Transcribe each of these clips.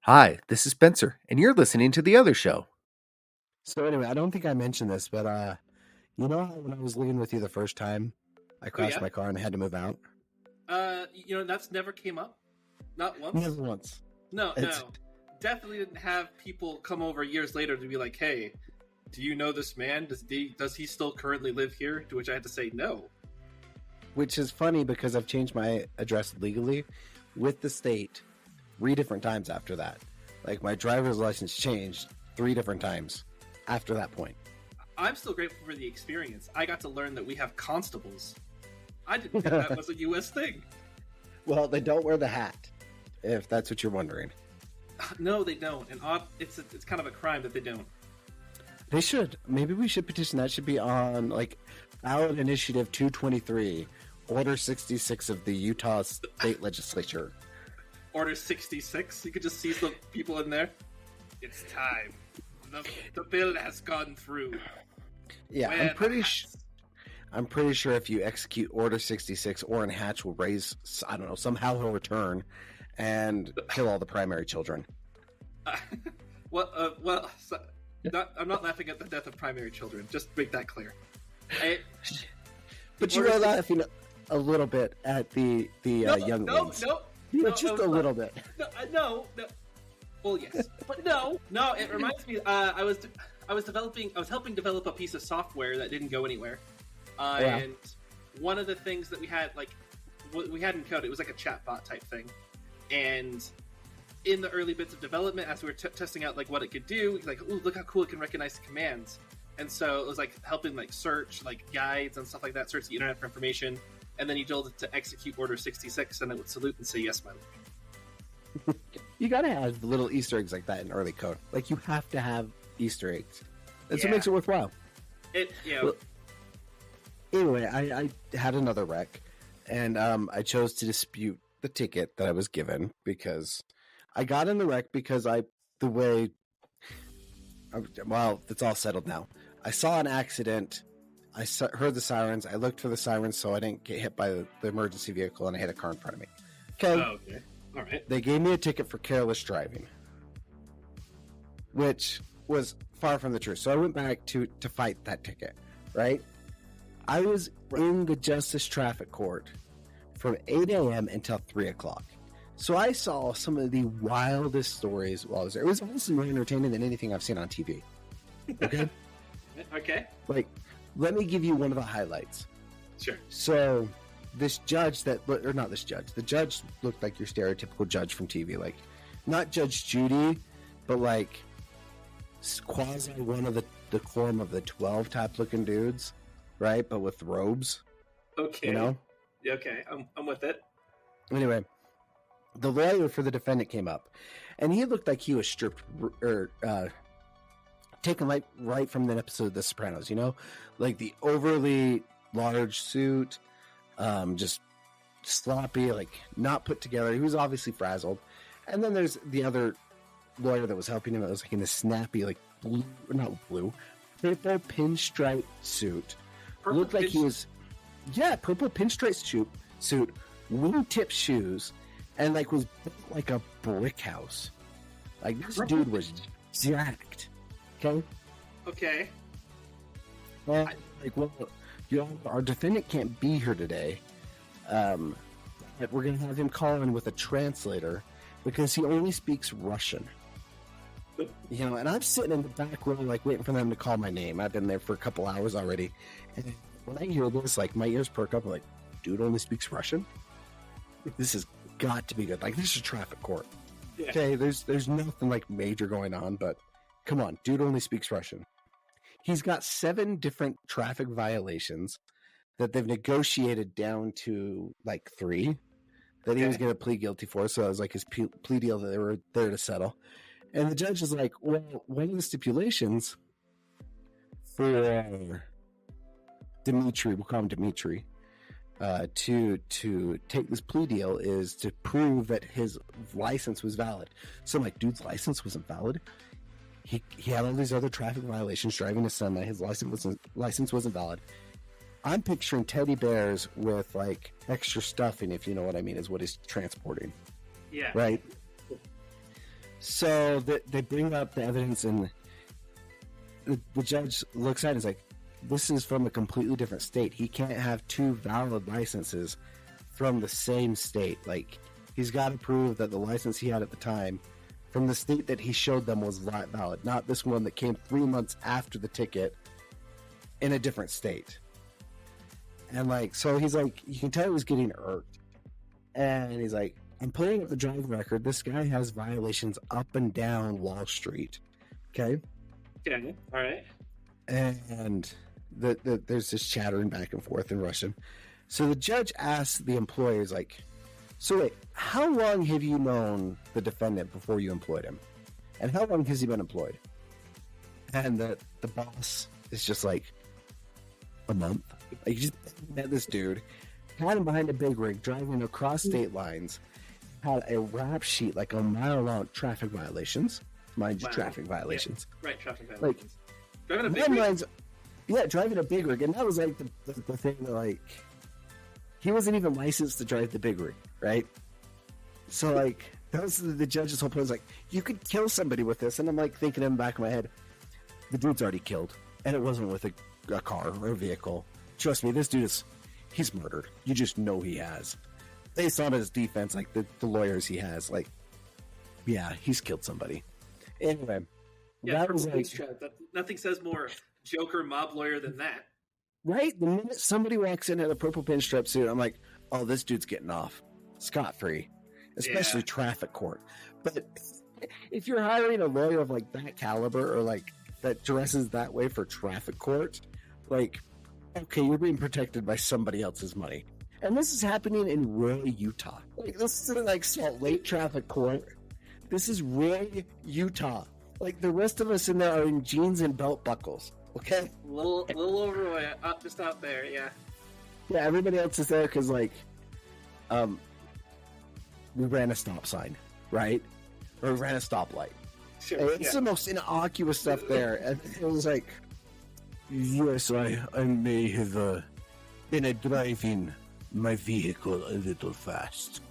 Hi, this is Spencer, and you're listening to The Other Show. So anyway, I don't think I mentioned this, but you know how when I was living with you the first time, I Oh crashed yeah. my car and I had to move out? That's never came up. Not once. Never once. No, It's no. Definitely didn't have people come over years later to be like, "Hey, do you know this man? Does he still currently live here?" To which I had to say no. which is funny because I've changed my address legally with the state 3 different times after that. Like my driver's license changed 3 different times after that point. I'm still grateful for the experience. I got to learn that we have constables. I didn't think that was a U.S. thing. Well, they don't wear the hat, if that's what you're wondering. No, they don't, and it's kind of a crime that they don't. They should. Maybe we should petition. That should be on like ballot initiative 223, Order 66 of the Utah State Legislature. Order 66. You could just see some people in there. It's time. The bill has gone through. Yeah, Wear I'm pretty sure if you execute Order 66, Orrin Hatch will raise, I don't know, somehow he'll return and kill all the primary children. I'm not laughing at the death of primary children. Just make that clear. But you are laughing a little bit at the young ones. Just a little bit. No. Well, yes, but no. It reminds me. I was helping develop a piece of software that didn't go anywhere. And one of the things that we had, we had in code, it was like a chatbot type thing. And in the early bits of development, as we were testing out what it could do, ooh, look how cool it can recognize the commands. And so it was helping search guides and stuff like that, search the internet for information. And then you told it to execute Order 66, and it would salute and say, "Yes, my lord." You gotta have little Easter eggs like that in early code. You have to have Easter eggs. That's what makes it worthwhile. Well, anyway, I had another wreck, and I chose to dispute the ticket that I was given because I got in the wreck because it's all settled now. I saw an accident. I heard the sirens. I looked for the sirens so I didn't get hit by the emergency vehicle, and I hit a car in front of me. Okay. Oh, okay. All right. They gave me a ticket for careless driving, which was far from the truth. So I went back to fight that ticket, right? I was in the Justice Traffic Court from 8 a.m. until 3 o'clock. So I saw some of the wildest stories while I was there. It was honestly more entertaining than anything I've seen on TV. Okay? Okay. Let me give you one of the highlights. Sure. So the judge looked like your stereotypical judge from TV. Not Judge Judy, but quasi one of the quorum of the 12 type looking dudes, right? But with robes. Okay. You know? Okay, I'm with it. Anyway, the lawyer for the defendant came up, and he looked like he was stripped or taken right from the episode of The Sopranos. The overly large suit, just sloppy, not put together. He was obviously frazzled. And then there's the other lawyer that was helping him. That was in this snappy, purple pinstripe suit. Looked like he was, purple pinstripe suit, wingtip shoes, and was built like a brick house. This dude was jacked. Okay. Well, our defendant can't be here today. But we're gonna have him call in with a translator because he only speaks Russian. And I'm sitting in the back row, waiting for them to call my name. I've been there for a couple hours already, and when I hear this, my ears perk up. I'm like, dude only speaks Russian. This has got to be good. This is traffic court. Yeah. Okay, there's nothing major going on, but come on, dude only speaks Russian. He's got 7 different traffic violations that they've negotiated down to 3 that he was going to plead guilty for. So it was his plea deal that they were there to settle. And the judge is like, well, one of the stipulations for Dimitri, we'll call him Dimitri, to take this plea deal is to prove that his license was valid. So I'm like, dude's license wasn't valid. He had all these other traffic violations, driving a semi. His license wasn't valid. I'm picturing teddy bears with extra stuffing, if you know what I mean, is what he's transporting. Yeah. Right. So they bring up the evidence, and the judge looks at it and is like, this is from a completely different state. He can't have two valid licenses from the same state. Like, he's got to prove that the license he had at the time from the state that he showed them was valid, not this one that came 3 months after the ticket in a different state. And like, so he's like, you can tell he was getting irked. And he's like, I'm pulling up the driving record. This guy has violations up and down Wall Street. Okay? Okay, all right. And there's this chattering back and forth in Russian. So the judge asks the employers, like, so wait, how long have you known the defendant before you employed him? And how long has he been employed? And the boss is just like, a month. Like, you just met this dude, had him behind a big rig, driving across state lines, had a rap sheet like a mile long, traffic violations. Mind you, traffic violations. Yeah. Right, traffic violations. Like, driving a big rig? Yeah, driving a big rig. And that was like the thing that, like, he wasn't even licensed to drive the big rig, right? So, like, that was the judge's whole point. Was like, you could kill somebody with this. And I'm like thinking in the back of my head, the dude's already killed. And it wasn't with a car or a vehicle. Trust me, this dude he's murdered. You just know he has. Based on his defense, like the lawyers he has, like, yeah, he's killed somebody. Anyway, yeah, that was like, nothing says more Joker mob lawyer than that. Right? The minute somebody walks in at a purple pinstripe suit, I'm like, oh, this dude's getting off scot-free, especially traffic court. But if you're hiring a lawyer of like that caliber or like that dresses that way for traffic court, like, okay, you're being protected by somebody else's money. And this is happening in Roy, Utah. Like, this isn't like Salt Lake traffic court. This is Roy, Utah. Like, the rest of us in there are in jeans and belt buckles. Okay? Little over, just out there, yeah. Yeah, everybody else is there because, like, we ran a stop sign, right? Or we ran a stoplight. Sure, it's the most innocuous stuff there. And it was like, yes, I may have been driving my vehicle a little fast.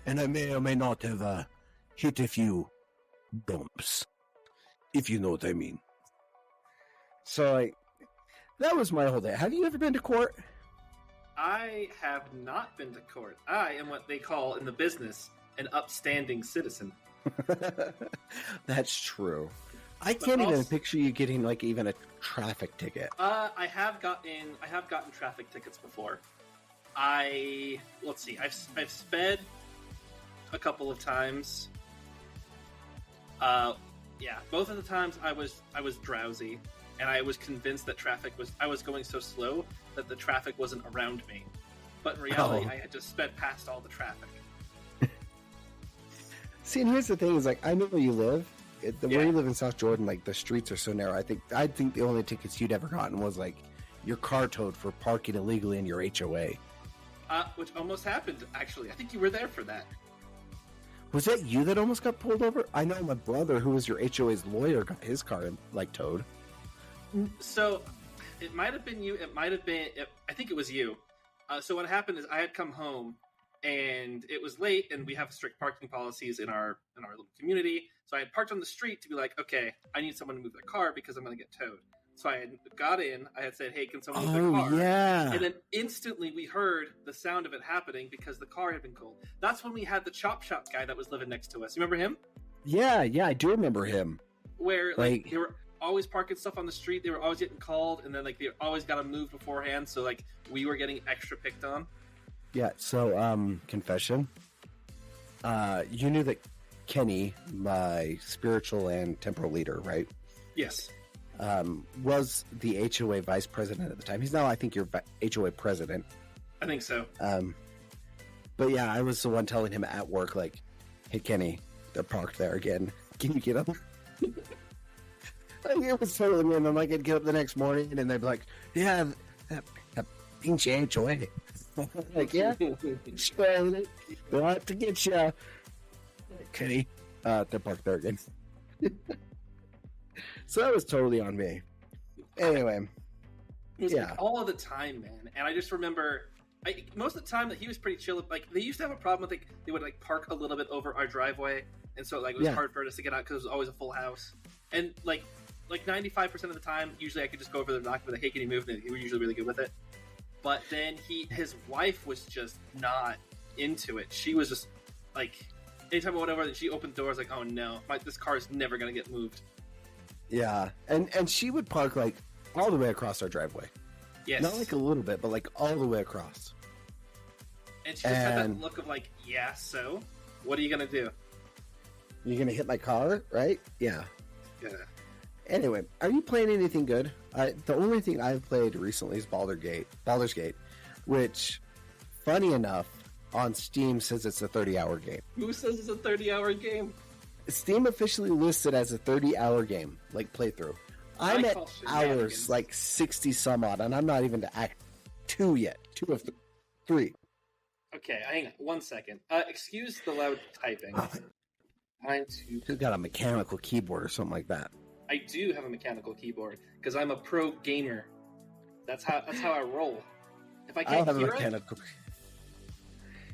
And I may or may not have hit a few bumps, if you know what I mean. So, like, that was my whole day. Have you ever been to court? I have not been to court. I am what they call in the business an upstanding citizen. That's true. I can't even picture you getting like even a traffic ticket. I have gotten traffic tickets before. Let's see. I've sped a couple of times. Yeah, both of the times I was drowsy, and I was convinced that I was going so slow that the traffic wasn't around me. But in reality, I had just sped past all the traffic. See, and here's the thing: is like, I know where you live. Where you live in South Jordan, like, the streets are so narrow. I think the only tickets you'd ever gotten was like your car towed for parking illegally in your HOA. Which almost happened, actually. I think you were there for that. Was that you that almost got pulled over? I know my brother, who was your HOA's lawyer, got his car like towed. So it might have been you. It might have been. I think it was you. So what happened is I had come home and it was late, and we have strict parking policies in our little community. So I had parked on the street to be like, okay, I need someone to move their car because I'm going to get towed. So I had got in. I had said, hey, can someone move their car? Yeah. And then instantly we heard the sound of it happening because the car had been cold. That's when we had the chop shop guy that was living next to us. You remember him? Yeah, I do remember him. Where like they were always parking stuff on the street. They were always getting called, and then like they always got to move beforehand. So like we were getting extra picked on. Yeah. So confession. You knew that Kenny, my spiritual and temporal leader, right? Yes. Was the HOA vice president at the time. He's now, I think, your HOA president. I think so. But yeah, I was the one telling him at work, like, hey, Kenny, they're parked there again. Can you get up? Like, it was totally me. And then, like, I'd get up the next morning, and they'd be like, yeah, that pinche HOA. Like, yeah, sure, they'll have to get you. Kenny, they're parked there again. So that was totally on me. Anyway, it was like all of the time, man. And I just remember most of the time that he was pretty chill. Like they used to have a problem with like they would like park a little bit over our driveway, and so like it was hard for us to get out because it was always a full house. And like 95% of the time, usually I could just go over the knock and be like, "Hey, can you move?" And he was usually really good with it. But then his wife was just not into it. She was just like, anytime I went over, she opened the doors like, "Oh no, this car is never gonna get moved." Yeah, and she would park like all the way across our driveway. Yes, not like a little bit, but like all the way across. And she just had that look of like, "Yeah, so what are you gonna do? You're gonna hit my car, right?" Yeah. Yeah. Anyway, are you playing anything good? The only thing I've played recently is Baldur's Gate, which, funny enough, on Steam says it's a 30-hour game. Who says it's a 30-hour game? Steam officially lists it as a 30-hour game, like playthrough. I'm at hours, like 60 some odd, and I'm not even to Act 2 yet. 2 of 3. Okay, hang on 1 second. Excuse the loud typing. Who's got a mechanical keyboard or something like that? I do have a mechanical keyboard because I'm a pro gamer. That's how I roll. If I can't hear mechanical...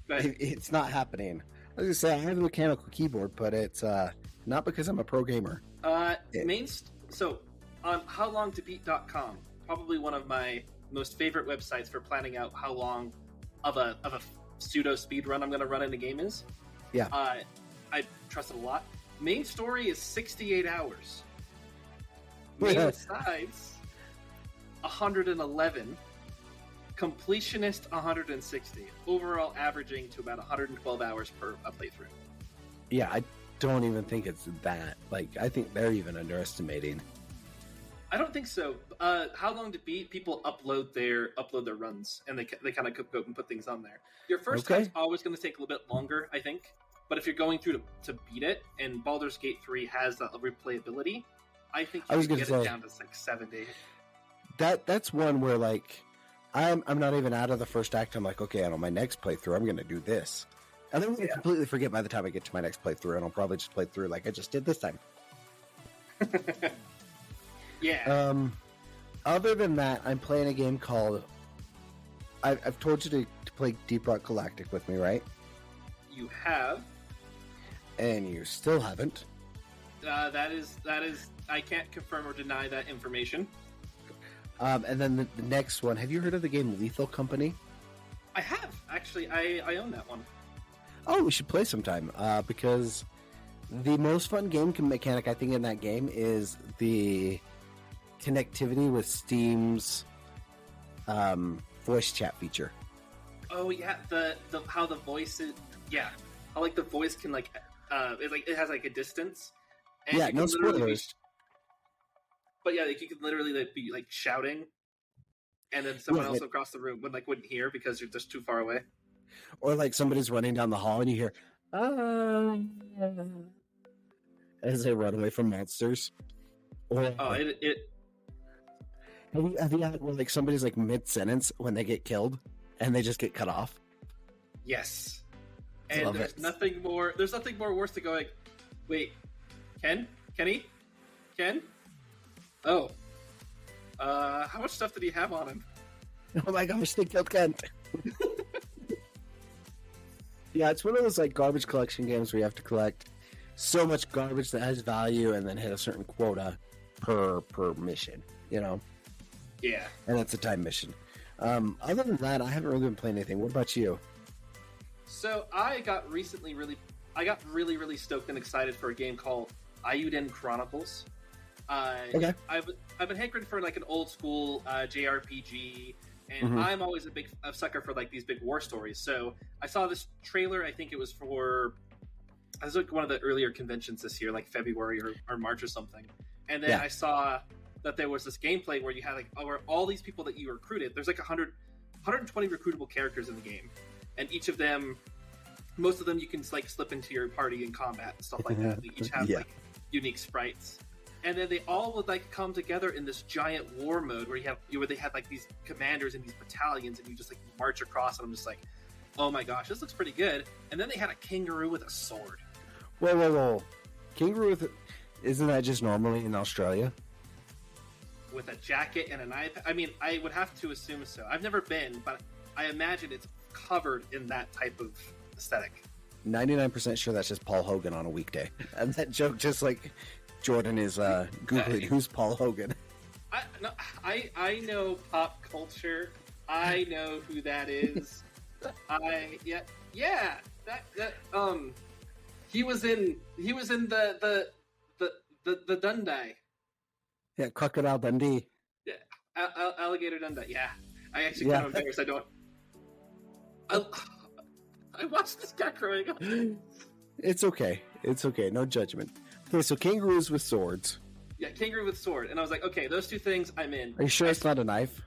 It's not happening. I was gonna say I have a mechanical keyboard, but it's not because I'm a pro gamer. So on howlongtobeat.com, probably one of my most favorite websites for planning out how long of a pseudo speed run I'm going to run in a game is. Yeah. I trust it a lot. Main story is 68 hours. Main sides 111. Completionist 160. Overall averaging to about 112 hours per playthrough. Yeah, I don't even think it's that. Like, I think they're even underestimating. I don't think so. How Long to Beat, people upload their runs, and they kind of go and put things on there. Your first time's always going to take a little bit longer, I think. But if you're going through to beat it, and Baldur's Gate 3 has the replayability, I think you can get it down to like 7 days. That's one where like I'm not even out of the first act. I'm like, okay, on my next playthrough, I'm going to do this, and then I'm going to completely forget by the time I get to my next playthrough, and I'll probably just play through like I just did this time. Yeah. Other than that, I'm playing a game called. I've told you to play Deep Rock Galactic with me, right? You have. And you still haven't. That is. I can't confirm or deny that information. And then the next one. Have you heard of the game Lethal Company? I have actually. I own that one. Oh, we should play sometime. Because the most fun game mechanic I think in that game is the connectivity with Steam's voice chat feature. Oh yeah, the how the voice is. Yeah, how like the voice can like it has like a distance. And yeah, no spoilers. But yeah, like, you could literally like, be like shouting, and then someone else across the room wouldn't hear because you're just too far away. Or like somebody's running down the hall and you hear as they run away from monsters. Or have you had where like somebody's like mid sentence when they get killed and they just get cut off? Yes. And there's nothing more worse to go like, wait, Ken? Oh. How much stuff did he have on him? Oh my gosh, they killed Kent. Yeah, it's one of those like garbage collection games where you have to collect so much garbage that has value and then hit a certain quota per mission, you know? Yeah. And it's a time mission. Other than that, I haven't really been playing anything. What about you? So I got really stoked and excited for a game called Ayuden Chronicles. Okay. I've been hankering for like an old school JRPG, and I'm always a sucker for like these big war stories. So I saw this trailer. I think it was like one of the earlier conventions this year, like February or March or something. And then I saw that there was this gameplay where you had like over all these people that you recruited. There's like 120 recruitable characters in the game, and each of them, most of them, you can like slip into your party in combat and stuff like that. They each have like unique sprites. And then they all would like come together in this giant war mode where they had like these commanders and these battalions, and you just like march across. And I'm just like, oh my gosh, this looks pretty good. And then they had a kangaroo with a sword. Whoa! Kangaroo isn't that just normally in Australia? With a jacket and an iPad. I mean, I would have to assume so. I've never been, but I imagine it's covered in that type of aesthetic. 99% sure that's just Paul Hogan on a weekday. And that joke, just like Jordan is Googling who's Paul Hogan. I know pop culture. I know who that is. He was in the Dundee. Yeah, Crocodile Dundee. Yeah, Alligator Dundee. Yeah, I actually kind of embarrassed. I watched this guy growing up. It's okay. No judgment. Okay, so kangaroos with swords. Yeah, kangaroo with sword, and I was like, okay, those two things, I'm in. Are you sure it's not a knife?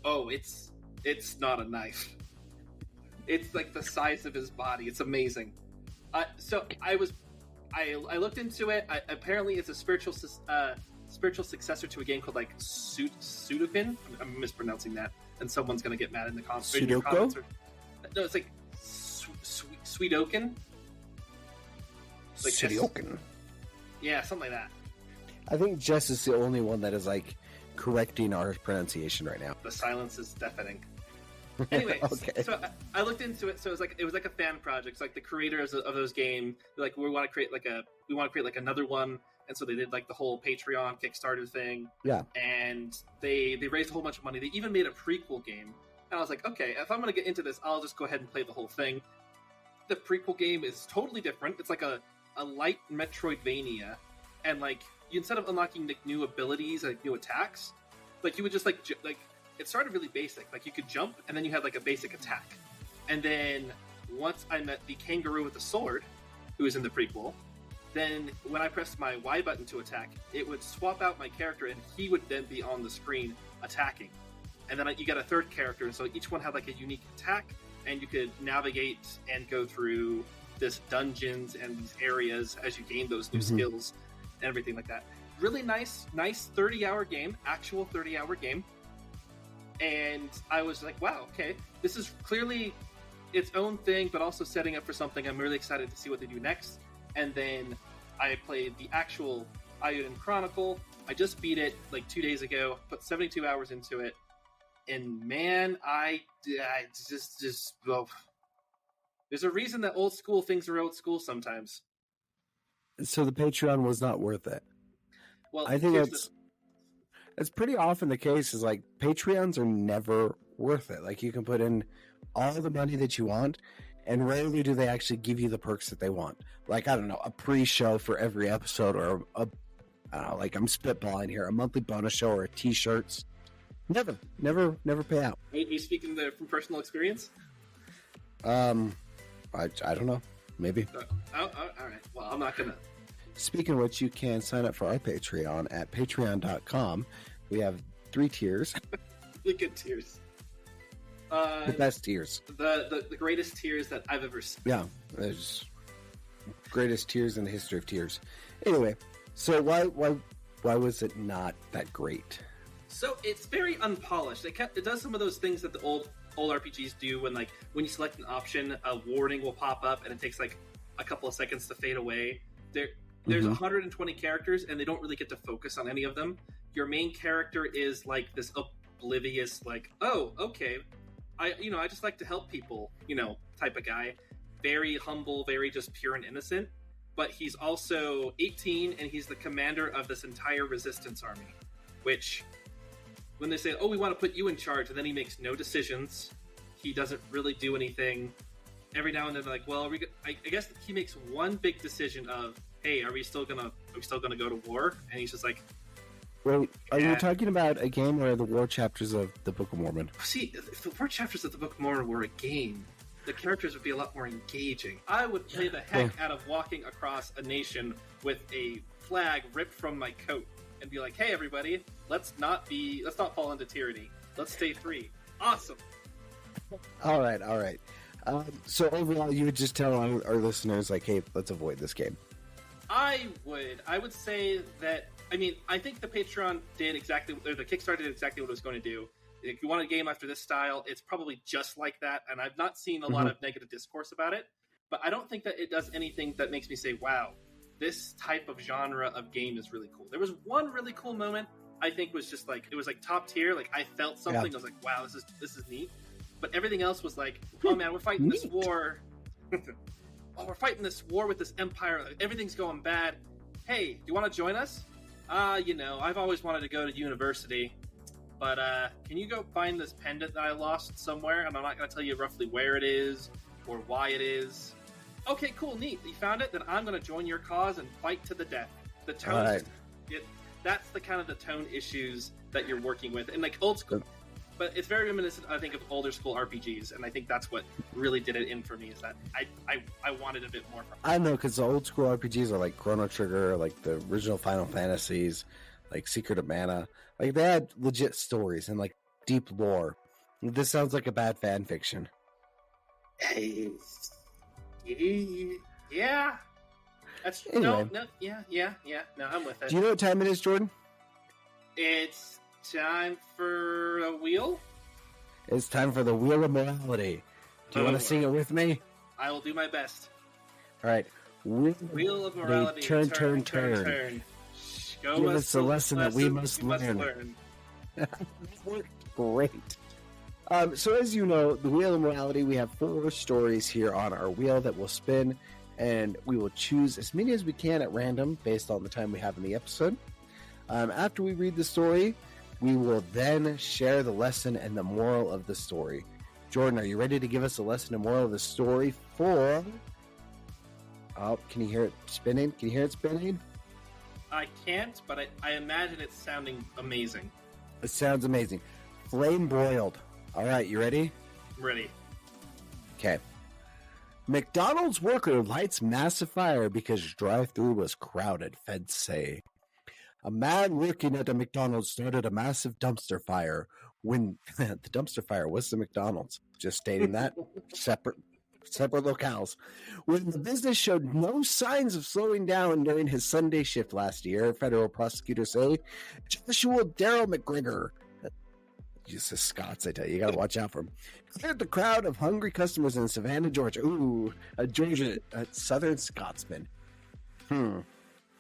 Oh, it's not a knife. It's like the size of his body. It's amazing. So I looked into it. Apparently, it's a spiritual successor to a game called like Sudokun. I'm mispronouncing that, and someone's gonna get mad in the comments. Sudoku? No, it's like Sweetoken. Like Sudoku. Yeah, something like that. I think Jess is the only one that is like correcting our pronunciation right now. The silence is deafening. Anyway, okay. So I looked into it. So it was like a fan project. It's like the creators of those games, like we want to create like another one, and so they did like the whole Patreon Kickstarter thing. Yeah. And they raised a whole bunch of money. They even made a prequel game. And I was like, okay, if I'm gonna get into this, I'll just go ahead and play the whole thing. The prequel game is totally different. It's like a light Metroidvania, and like instead of unlocking like new abilities, like new attacks, like you would just like it started really basic. Like you could jump, and then you had like a basic attack. And then once I met the kangaroo with the sword, who was in the prequel, then when I pressed my Y button to attack, it would swap out my character, and he would then be on the screen attacking. And then you got a third character, and so each one had like a unique attack, and you could navigate and go through this dungeons and these areas as you gain those new skills and everything like that. Really nice 30-hour game, actual 30-hour game. And I was like, wow, okay, this is clearly its own thing, but also setting up for something. I'm really excited to see what they do next. And then I played the actual Ayuden Chronicle. I just beat it like 2 days ago, put 72 hours into it. And man, I just well, there's a reason that old school things are old school sometimes. So the Patreon was not worth it. Well, I think it's pretty often the case is like Patreons are never worth it. Like you can put in all the money that you want, and rarely do they actually give you the perks that they want. Like, I don't know, a pre-show for every episode, or I don't know, like I'm spitballing here, a monthly bonus show, or a t-shirts. Never pay out. Are you speaking from personal experience? I don't know. Maybe. All right. Well, I'm not gonna. Speaking of which, you can sign up for our Patreon at patreon.com. We have 3 tiers. Really good tiers. The best tiers. The greatest tiers that I've ever seen. Yeah, there's greatest tiers in the history of tiers. Anyway, so why was it not that great? So it's very unpolished. It does some of those things that the old RPGs do when you select an option, a warning will pop up and it takes like a couple of seconds to fade away. There's 120 characters and they don't really get to focus on any of them. Your main character is like this oblivious, like, oh, okay, I just like to help people, type of guy. Very humble, very just pure and innocent. But he's also 18 and he's the commander of this entire resistance army, which when they say, oh, we want to put you in charge, and then he makes no decisions. He doesn't really do anything. Every now and then they're like, well, I guess he makes one big decision of, hey, are we still gonna go to war? And he's just like, wait, are you talking about a game or the war chapters of the Book of Mormon? See, if the war chapters of the Book of Mormon were a game, the characters would be a lot more engaging. I would play the heck out of walking across a nation with a flag ripped from my coat and be like, hey, everybody, let's not fall into tyranny. Let's stay free. Awesome. All right. So overall, you would just tell our listeners, like, hey, let's avoid this game. I would say that, I think the Patreon did exactly, or the Kickstarter did exactly what it was going to do. If you want a game after this style, it's probably just like that, and I've not seen a lot of negative discourse about it, but I don't think that it does anything that makes me say, wow, this type of genre of game is really cool. There was one really cool moment, I think was just like, it was like top tier, like I felt something, I was like, wow, this is neat. but everything else was like, oh man, we're fighting this war. Oh, we're fighting this war with this empire. Everything's going bad. Hey, do you want to join us? I've always wanted to go to university, but can you go find this pendant that I lost somewhere? And I'm not going to tell you roughly where it is or why it is. Okay, cool, neat. You found it? Then I'm going to join your cause and fight to the death. The tone, right. That's the kind of the tone issues that you're working with, and like old school. But it's very reminiscent, I think, of older school RPGs, and I think that's what really did it in for me. Is that I wanted a bit more from it. I know, because the old school RPGs are like Chrono Trigger, like the original Final Fantasies, like Secret of Mana. Like they had legit stories and like deep lore. This sounds like a bad fan fiction. Yeah. That's Anyway. No, I'm with it. Do you know what time it is, Jordan? It's time for a wheel. It's time for the Wheel of Morality. Do you want to sing it with me? I will do my best. All right. Wheel of Morality. Turn. Go Give us the lesson that we must learn. Great. So as you know, the Wheel of Morality, we have 4 stories here on our wheel that will spin, and we will choose as many as we can at random based on the time we have in the episode. After we read the story, we will then share the lesson and the moral of the story. Jordan, are you ready to give us a lesson and moral of the story for... Oh, can you hear it spinning? Can you hear it spinning? I can't, but I imagine it's sounding amazing. It sounds amazing. Flame broiled. All right, you ready? I'm ready. Okay. McDonald's worker lights massive fire because drive-thru was crowded, feds say. A man working at a McDonald's started a massive dumpster fire when the dumpster fire was the McDonald's. Just stating that. separate locales. When the business showed no signs of slowing down during his Sunday shift last year, federal prosecutors say Joshua Darrell McGregor, Jesus Scots, I tell you, you gotta watch out for him, cleared the crowd of hungry customers in Savannah, Georgia. Ooh, a southern Scotsman.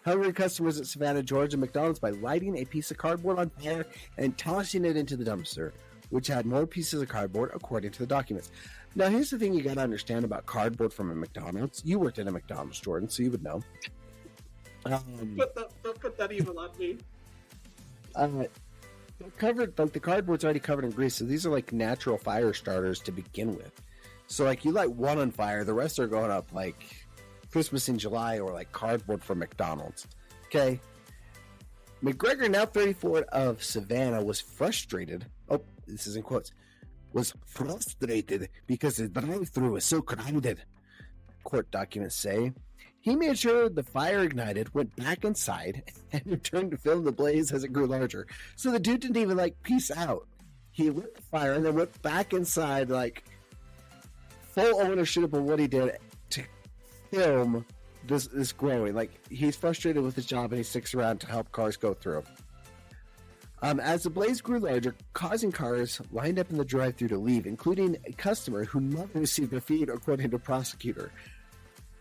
Hungry customers at Savannah, Georgia McDonald's by lighting a piece of cardboard on fire and tossing it into the dumpster, which had more pieces of cardboard according to the documents. Now, here's the thing you got to understand about cardboard from a McDonald's. You worked at a McDonald's, Jordan, so you would know. Don't put that evil on me. Covered, like the cardboard's already covered in grease, so these are like natural fire starters to begin with. So, like, you light one on fire, the rest are going up like Christmas in July or like cardboard from McDonald's. Okay. McGregor, now 34, of Savannah, was frustrated. Oh, this is in quotes. Was frustrated because the drive-thru was so crowded. Court documents say he made sure the fire ignited, went back inside, and returned to film the blaze as it grew larger. So the dude didn't even like peace out. He lit the fire and then went back inside, like full ownership of what he did to film this growing. Like, he's frustrated with his job and he sticks around to help cars go through. As the blaze grew larger, causing cars lined up in the drive-thru to leave, including a customer who never received a feed, according to a prosecutor.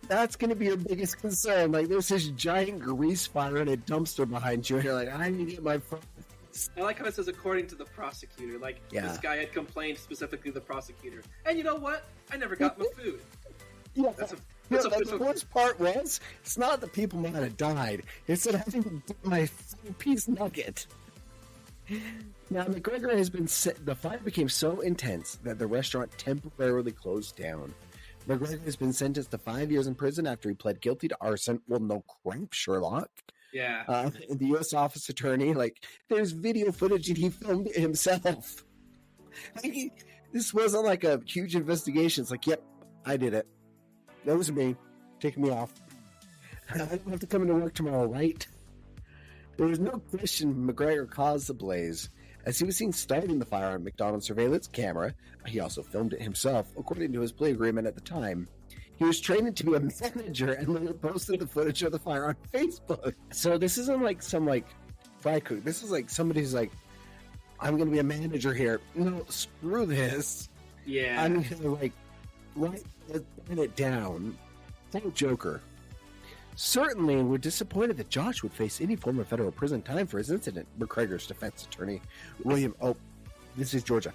That's going to be your biggest concern. Like, there's this giant grease fire in a dumpster behind you, and you're like, I need to get my phone. I like how it says according to the prosecutor. Like, This guy had complained, specifically the prosecutor. And you know what? I never got my food. Yeah. The worst part was, it's not that people might have died. It's that I didn't get my piece nugget. Now, McGregor has been the fire became so intense that the restaurant temporarily closed down. McGregor has been sentenced to 5 years in prison after he pled guilty to arson. Well, no crap, Sherlock. Yeah. The U.S. office attorney, like, there's video footage and he filmed it himself. This wasn't like a huge investigation. It's like, yep, I did it. That was me. Take me off. I don't have to come into work tomorrow, right? There was no question McGregor caused the blaze, as he was seen starting the fire on McDonald's surveillance camera. He also filmed it himself, according to his plea agreement at the time. He was trained to be a manager and later posted the footage of the fire on Facebook. So this isn't like some like fry cook. This is like somebody who's like, I'm going to be a manager here. No, screw this. Yeah. I'm going to like write it down. Full Joker. Certainly, we're disappointed that Josh would face any form of federal prison time for his incident, McGregor's defense attorney, William... Oh, this is Georgia.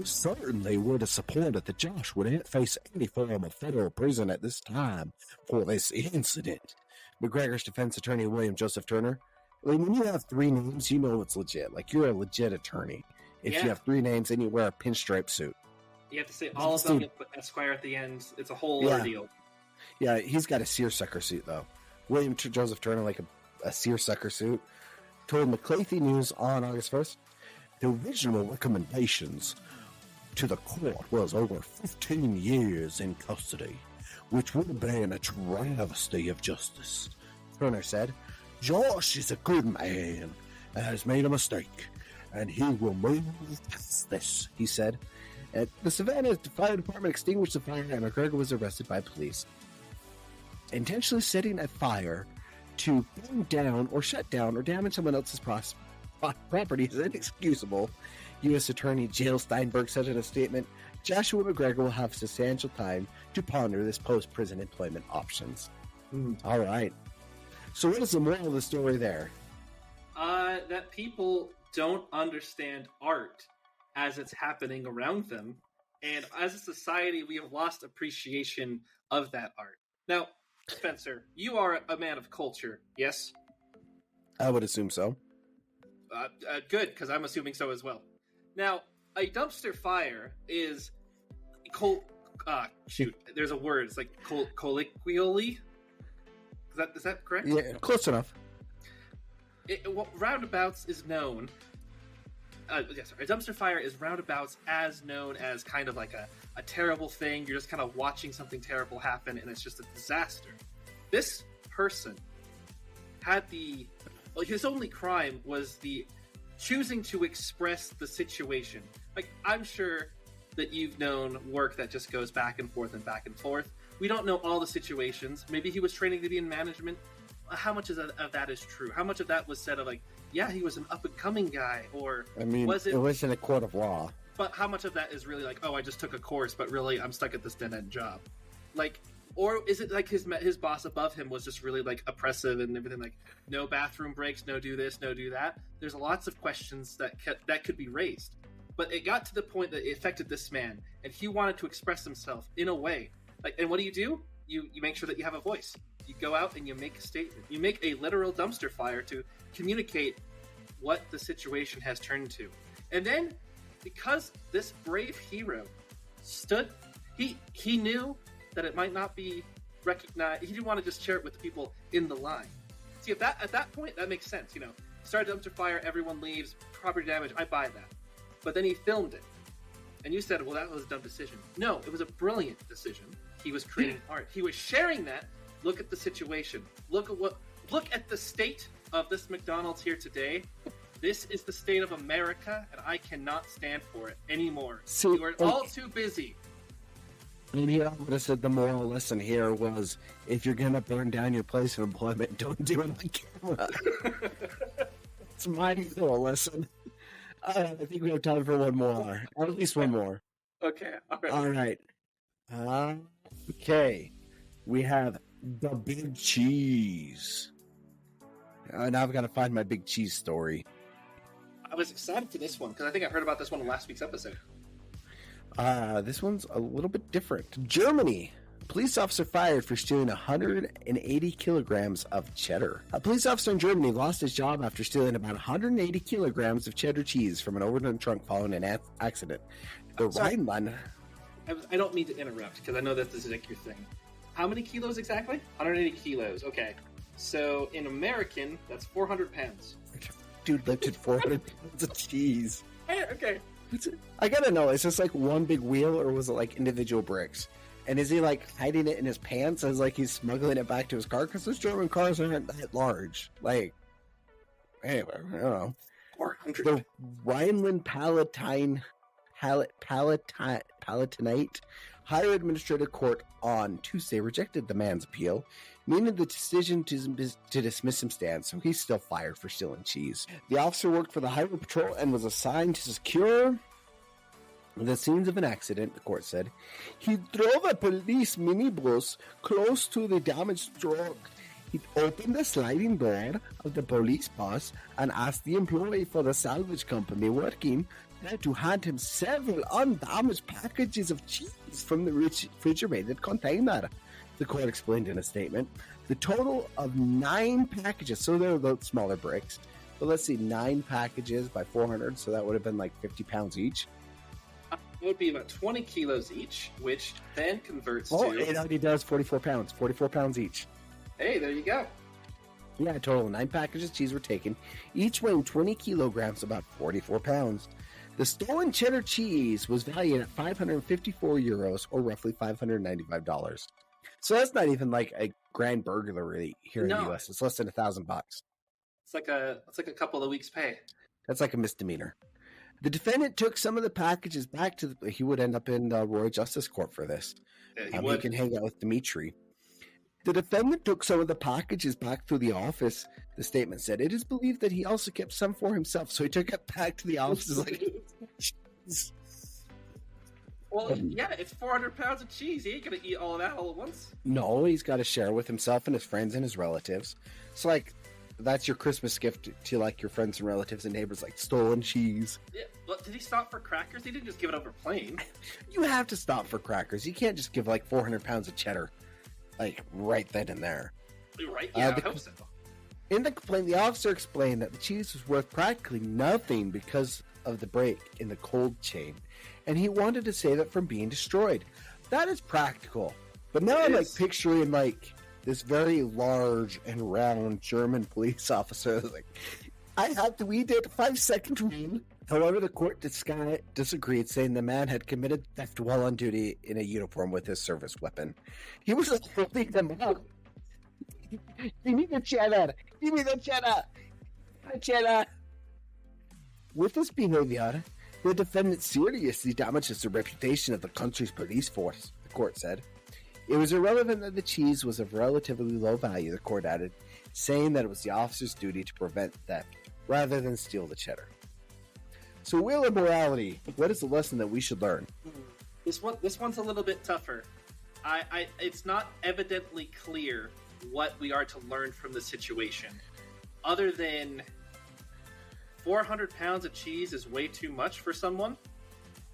certainly would have supported that Josh wouldn't face any form of federal prison at this time for this incident. McGregor's defense attorney, William Joseph Turner. Like, when you have three names, you know it's legit. Like, you're a legit attorney. If you have three names and you wear a pinstripe suit. You have to say all of them, put Esquire at the end. It's a whole ordeal. Yeah, he's got a seersucker suit, though. William Joseph Turner, like a seersucker suit, told McClathy News on August 1st, the original recommendations to the court was over 15 years in custody, which would have been a travesty of justice. Turner said, Josh is a good man and has made a mistake, and he will move past this, he said. At the Savannah Fire Department extinguished the fire, and McGregor was arrested by police. Intentionally setting a fire to burn down or shut down or damage someone else's property is inexcusable, U.S. Attorney Jill Steinberg said in a statement. Joshua McGregor will have substantial time to ponder this post-prison employment options. All right. So what is the moral of the story there? That people don't understand art as it's happening around them. And as a society, we have lost appreciation of that art. Now, Spencer, you are a man of culture, yes? I would assume so. Good, because I'm assuming so as well. Now, a dumpster fire is... there's a word. It's like colloquially? Is that correct? Yeah, close enough. Roundabouts is known... a dumpster fire is roundabouts as known as kind of like a terrible thing. You're just kind of watching something terrible happen, and it's just a disaster. This person had his only crime was the choosing to express the situation. Like, I'm sure that you've known work that just goes back and forth and back and forth. We don't know all the situations. Maybe he was training to be in management. How much of that is true? How much of that was said of like, yeah, he was an up-and-coming guy, or it was in a court of law. But how much of that is really like, oh, I just took a course, but really I'm stuck at this dead-end job? Like, or is it like his boss above him was just really like oppressive and everything, like no bathroom breaks, no do this, no do that? There's lots of questions that could be raised. But it got to the point that it affected this man, and he wanted to express himself in a way. Like, and what do? You make sure that you have a voice. You go out and you make a statement. You make a literal dumpster fire to communicate what the situation has turned to. And then, because this brave hero stood, he knew that it might not be recognized. He didn't want to just share it with the people in the line. See, at that point, that makes sense. You know, start a dumpster fire, everyone leaves, property damage, I buy that. But then he filmed it. And you said, well, that was a dumb decision. No, it was a brilliant decision. He was creating art. He was sharing that. Look at the situation. Look at the state of this McDonald's here today. This is the state of America, and I cannot stand for it anymore. So, you are all too busy. And here I would have said the moral lesson here was, if you're going to burn down your place of employment, don't do it on camera. It's my moral lesson. I think we have time for one more. Or at least one more. Okay. All right. Okay. We have the big cheese. Now I've got to find my big cheese story. I was excited for this one because I think I heard about this one in last week's episode. This one's a little bit different. Germany. Police officer fired for stealing 180 kilograms of cheddar. A police officer in Germany lost his job after stealing about 180 kilograms of cheddar cheese from an overturned trunk following an accident. The Rhineland... I don't mean to interrupt because I know that this is like your thing. How many kilos exactly? 180 kilos. Okay. So in American, that's 400 pounds. Dude lifted 400 pounds of cheese. Okay. I gotta know, is this like one big wheel or was it like individual bricks? And is he like hiding it in his pants as like he's smuggling it back to his car? Because those German cars aren't that large. Like, anyway, I don't know. 400. The Rhineland Palatinate Higher Administrative Court on Tuesday rejected the man's appeal, meaning the decision to dismiss him stands, so he's still fired for stealing cheese. The officer worked for the Highway Patrol and was assigned to secure the scenes of an accident, the court said. He drove a police minibus close to the damaged truck. He opened the sliding door of the police bus and asked the employee for the salvage company working had to hand him several undamaged packages of cheese from the refrigerated container, the court explained in a statement. The total of 9 packages, so they're the smaller bricks, but let's see, 9 packages by 400, so that would have been like 50 pounds each. It would be about 20 kilos each, which then converts to... Oh, it already does 44 pounds. 44 pounds each. Hey, there you go. Yeah, a total of 9 packages of cheese were taken, each weighing 20 kilograms, about 44 pounds. The stolen cheddar cheese was valued at 554 euros, or roughly $595. So that's not even like a grand burglary here in the U.S. It's less than $1,000. It's like a couple of weeks' pay. That's like a misdemeanor. The defendant took some of the packages back to the... He would end up in the Royal Justice Court for this. Yeah, he can hang out with Dimitri. The defendant took some of the packages back to the office, the statement said. It is believed that he also kept some for himself, so he took it back to the office. Like, well, yeah, it's 400 pounds of cheese. He ain't gonna eat all of that all at once. No, he's got to share with himself and his friends and his relatives. It's like, that's your Christmas gift to like your friends and relatives and neighbors, like stolen cheese. Yeah, but did he stop for crackers? He didn't just give it over plain. You have to stop for crackers. You can't just give like 400 pounds of cheddar, like right then and there. Right? Yeah, I hope so. In the complaint, the officer explained that the cheese was worth practically nothing because of the break in the cold chain, and he wanted to save it from being destroyed. That is practical. But now I'm like picturing like this very large and round German police officer. Like, I have to eat it 5-second rule. However, the court disagreed, saying the man had committed theft while on duty in a uniform with his service weapon. He was holding them up. Give me the cheddar! Give me the cheddar! The cheddar! With this behavior, the defendant seriously damages the reputation of the country's police force, the court said. It was irrelevant that the cheese was of relatively low value, the court added, saying that it was the officer's duty to prevent theft rather than steal the cheddar. So, wheel of morality, what is the lesson that we should learn? This one's a little bit tougher. It's not evidently clear what we are to learn from the situation, other than 400 pounds of cheese is way too much for someone,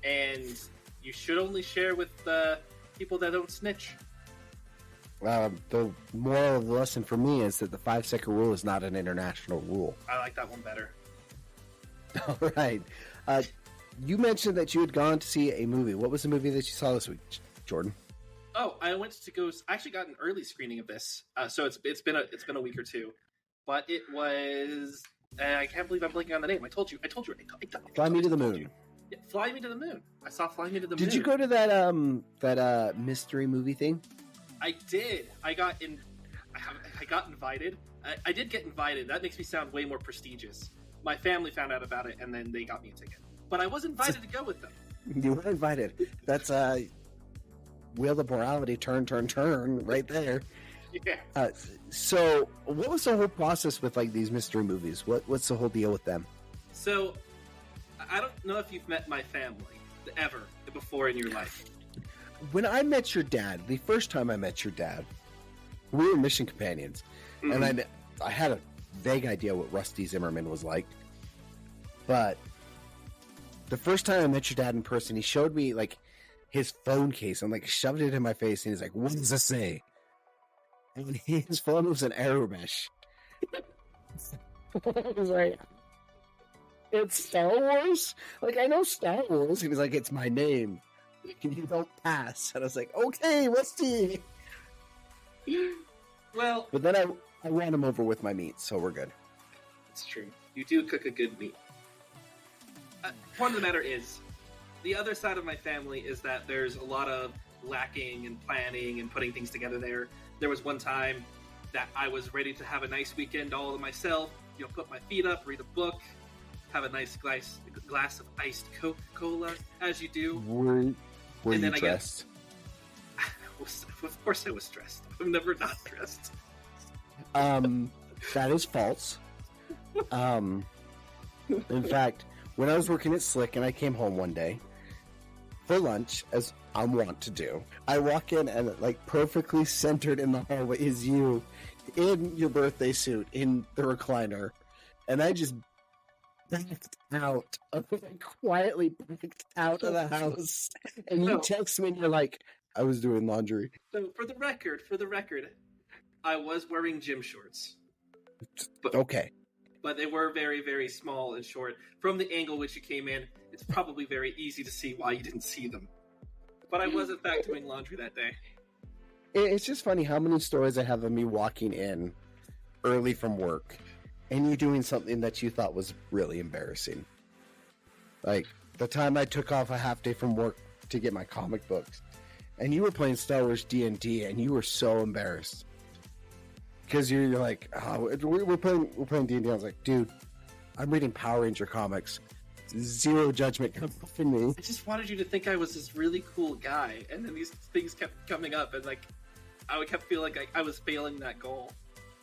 and you should only share with the people that don't snitch. The moral of the lesson for me is that the 5-second rule is not an international rule. I like that one better. All right. You mentioned that you had gone to see a movie. What was the movie that you saw this week, Jordan? Oh, I went to go. I actually got an early screening of this, so it's been a week or two, but it was. I can't believe I'm blanking on the name. I told you. Fly Me to the Moon. Yeah, Fly Me to the Moon. I saw Fly Me to the Moon. Did you go to that mystery movie thing? I did. I got invited. I did get invited. That makes me sound way more prestigious. My family found out about it, and then they got me a ticket. But I was invited to go with them. You were invited. That's wheel of morality, turn right there. Yeah. So what was the whole process with like these mystery movies? What's the whole deal with them? So I don't know if you've met my family ever before in your life. When I met your dad, the first time I met your dad, we were mission companions, and I had a vague idea what Rusty Zimmerman was like, but the first time I met your dad in person, he showed me like his phone case and like shoved it in my face, and he's like, "What does this say?" And his phone was an Arabish. I was like, "It's Star Wars." Like, I know Star Wars. He was like, "It's my name. You don't pass." And I was like, "Okay, Rusty." Well, but then I ran him over with my meat, so we're good. It's true. You do cook a good meat. Point of the matter is, the other side of my family is that there's a lot of lacking and planning and putting things together there. There was one time that I was ready to have a nice weekend all to myself, put my feet up, read a book, have a nice glass of iced Coca-Cola, as you do. Were you dressed? Of course I was dressed. I'm never not dressed. That is false. In fact, when I was working at Slick and I came home one day for lunch, as I'm wont to do, I walk in and like perfectly centered in the hallway is you in your birthday suit in the recliner, and I just backed out. I quietly backed out of the house. And you text me and you're like, I was doing laundry. So for the record, I was wearing gym shorts. Okay. But they were very, very small and short. From the angle which you came in, it's probably very easy to see why you didn't see them. But I was, in fact, doing laundry that day. It's just funny how many stories I have of me walking in early from work and you doing something that you thought was really embarrassing. Like the time I took off a half day from work to get my comic books and you were playing Star Wars D&D and you were so embarrassed. Because you're like, oh, we're playing D&D. I was like, dude, I'm reading Power Ranger comics. Zero judgment coming from me. I just wanted you to think I was this really cool guy, and then these things kept coming up, and like, I would kept feeling like I was failing that goal.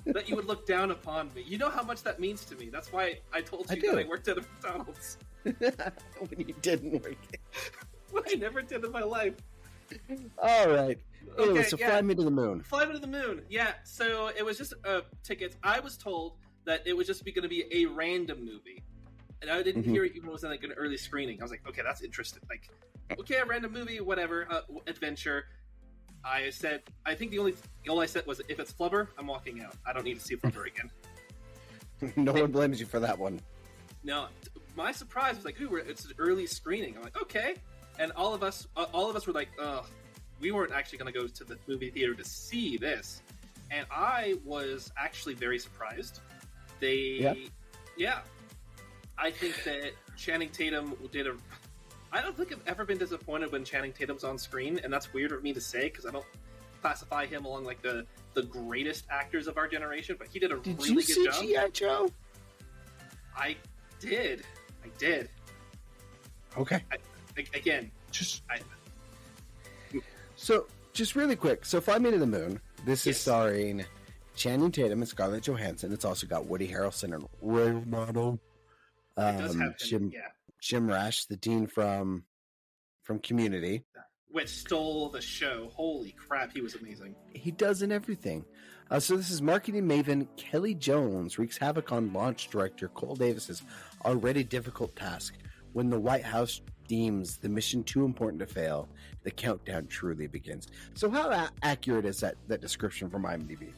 That you would look down upon me. You know how much that means to me. That's why I told you that I worked at a McDonald's. When you didn't work. What I never did in my life. All right. Anyway, Okay, so yeah. fly me to the moon. Fly Me to the Moon. Yeah, so it was just tickets. I was told that it was just going to be a random movie. And I didn't hear it even when it was in like an early screening. I was like, okay, that's interesting. Like, okay, a random movie, whatever, adventure. I said, I think all I said was, if it's Flubber, I'm walking out. I don't need to see Flubber again. No one blames you for that one. No, my surprise was like, ooh, it's an early screening. I'm like, okay. And all of us were like, ugh, we weren't actually going to go to the movie theater to see this. And I was actually very surprised. Yeah. I think that Channing Tatum I don't think I've ever been disappointed when Channing Tatum's on screen, and that's weird of me to say because I don't classify him along like the greatest actors of our generation, but he did a really good job. Did you see G.I. Joe? I did. Okay. So, just really quick. So, Fly Me to the Moon. This is starring Channing Tatum and Scarlett Johansson. It's also got Woody Harrelson and role model Jim Rash, the dean from Community. Which stole the show. Holy crap, he was amazing. He does in everything. So this is marketing maven Kelly Jones wreaks havoc on launch director Cole Davis's already difficult task. When the White House deems the mission too important to fail, the countdown truly begins. So how accurate is that description from IMDb?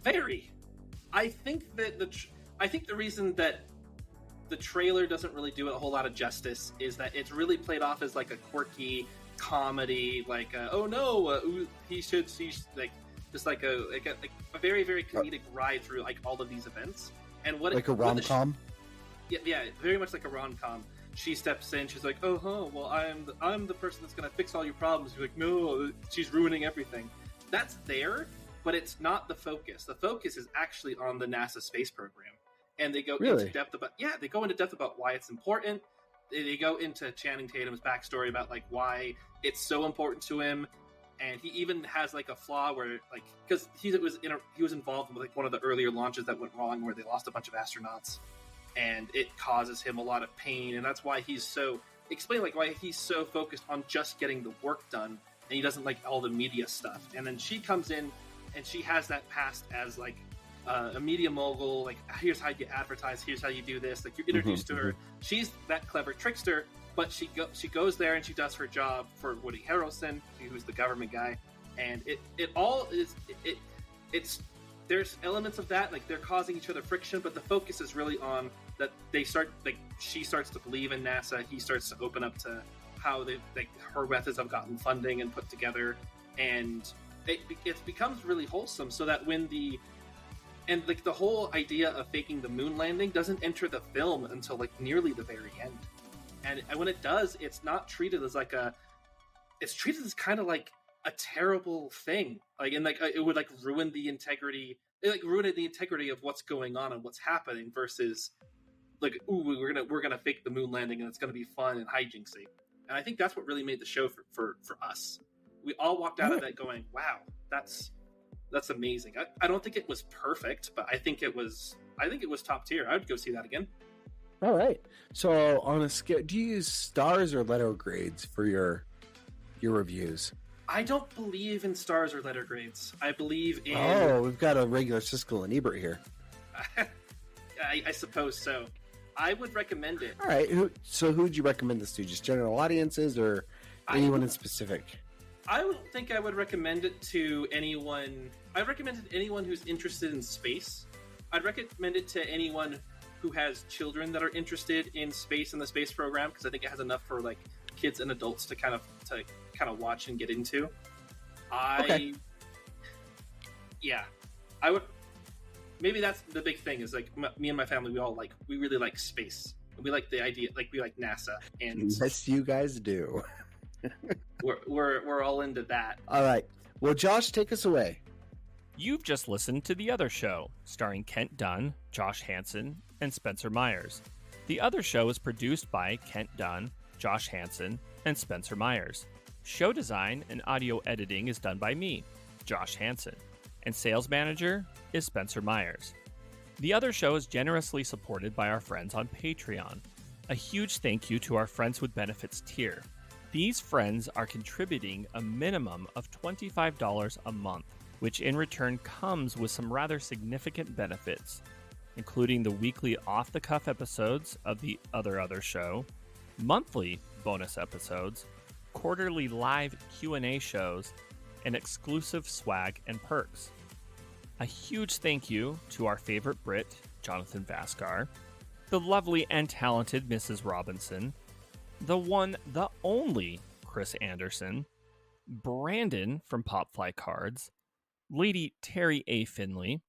Very. I think that the reason that the trailer doesn't really do it a whole lot of justice is that it's really played off as like a quirky comedy, like he's like just like a very, very comedic ride through like all of these events. And what like a rom-com? Yeah, very much like a rom-com. She steps in, she's like, well, I'm the person that's gonna fix all your problems. You're like, no, she's ruining everything. That's there, but it's not the focus. The focus is actually on the NASA space program. And they go into depth about why it's important. They go into Channing Tatum's backstory about like why it's so important to him, and he even has like a flaw where like because he was involved with like one of the earlier launches that went wrong where they lost a bunch of astronauts, and it causes him a lot of pain, and that's why he's so focused on just getting the work done, and he doesn't like all the media stuff. And then she comes in, and she has that past as like a media mogul, like here's how you advertise, here's how you do this, like you're introduced to her. She's that clever trickster, but she goes there and she does her job for Woody Harrelson, who's the government guy, and it's there's elements of that, like they're causing each other friction, but the focus is really on that she starts to believe in NASA, he starts to open up to how her methods have gotten funding and put together, and it becomes really wholesome, so that when the whole idea of faking the moon landing doesn't enter the film until like nearly the very end. And when it does, it's not treated as it's treated as kind of like a terrible thing. Like, and like it would like ruin the integrity of what's going on and what's happening versus like, ooh, we're gonna fake the moon landing and it's gonna be fun and hijinksy. And I think that's what really made the show for us. We all walked out of that going, wow, that's amazing. I don't think it was perfect, but I think it was top tier. I would go see that again. All right. So on a scale, do you use stars or letter grades for your reviews? I don't believe in stars or letter grades. I believe in... Oh, we've got a regular Siskel and Ebert here. I suppose so. I would recommend it. All right. So who would you recommend this to? Just general audiences or anyone in specific? I don't think I would recommend it to anyone. I'd recommend it to anyone who's interested in space. I'd recommend it to anyone who has children that are interested in space and the space program, because I think it has enough for like kids and adults to kind of watch and get into. Yeah, I would. Maybe that's the big thing is like me and my family. We really like space. We like the idea, like we like NASA, and yes, you guys do. we're all into that. All right. Well, Josh, take us away. You've just listened to The Other Show, starring Kent Dunn, Josh Hansen, and Spencer Myers. The Other Show is produced by Kent Dunn, Josh Hansen, and Spencer Myers. Show design and audio editing is done by me, Josh Hansen, and sales manager is Spencer Myers. The Other Show is generously supported by our friends on Patreon. A huge thank you to our Friends with Benefits tier. These friends are contributing a minimum of $25 a month, which in return comes with some rather significant benefits, including the weekly off-the-cuff episodes of The Other Show, monthly bonus episodes, quarterly live Q&A shows, and exclusive swag and perks. A huge thank you to our favorite Brit, Jonathan Vaskar, the lovely and talented Mrs. Robinson, the one, the only Chris Anderson, Brandon from Popfly Cards, Lady Terry A. Finley,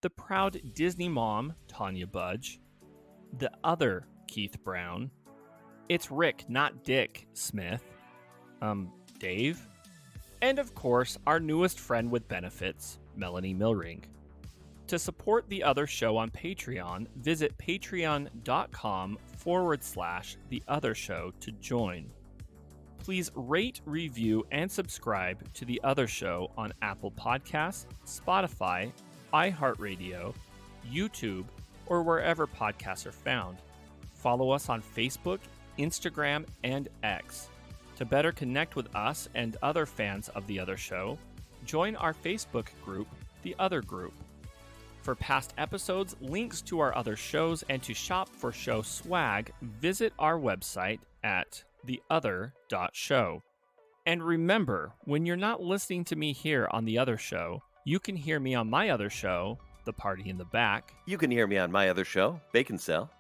the proud Disney mom, Tanya Budge, the other Keith Brown, It's Rick, not Dick Smith, Dave, and of course, our newest friend with benefits, Melanie Milring. To support The Other Show on Patreon, visit patreon.com/The Other Show to join. Please rate, review, and subscribe to The Other Show on Apple Podcasts, Spotify, iHeartRadio, YouTube, or wherever podcasts are found. Follow us on Facebook, Instagram, and X. To better connect with us and other fans of The Other Show, join our Facebook group, The Other Group. For past episodes, links to our other shows, and to shop for show swag, visit our website at theother.show. And remember, when you're not listening to me here on The Other Show, you can hear me on my other show, The Party in the Back. You can hear me on my other show, Baconsale.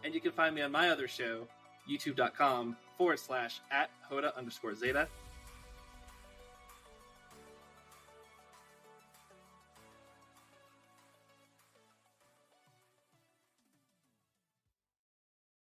And you can find me on my other show, youtube.com/@Hoda_Zeta.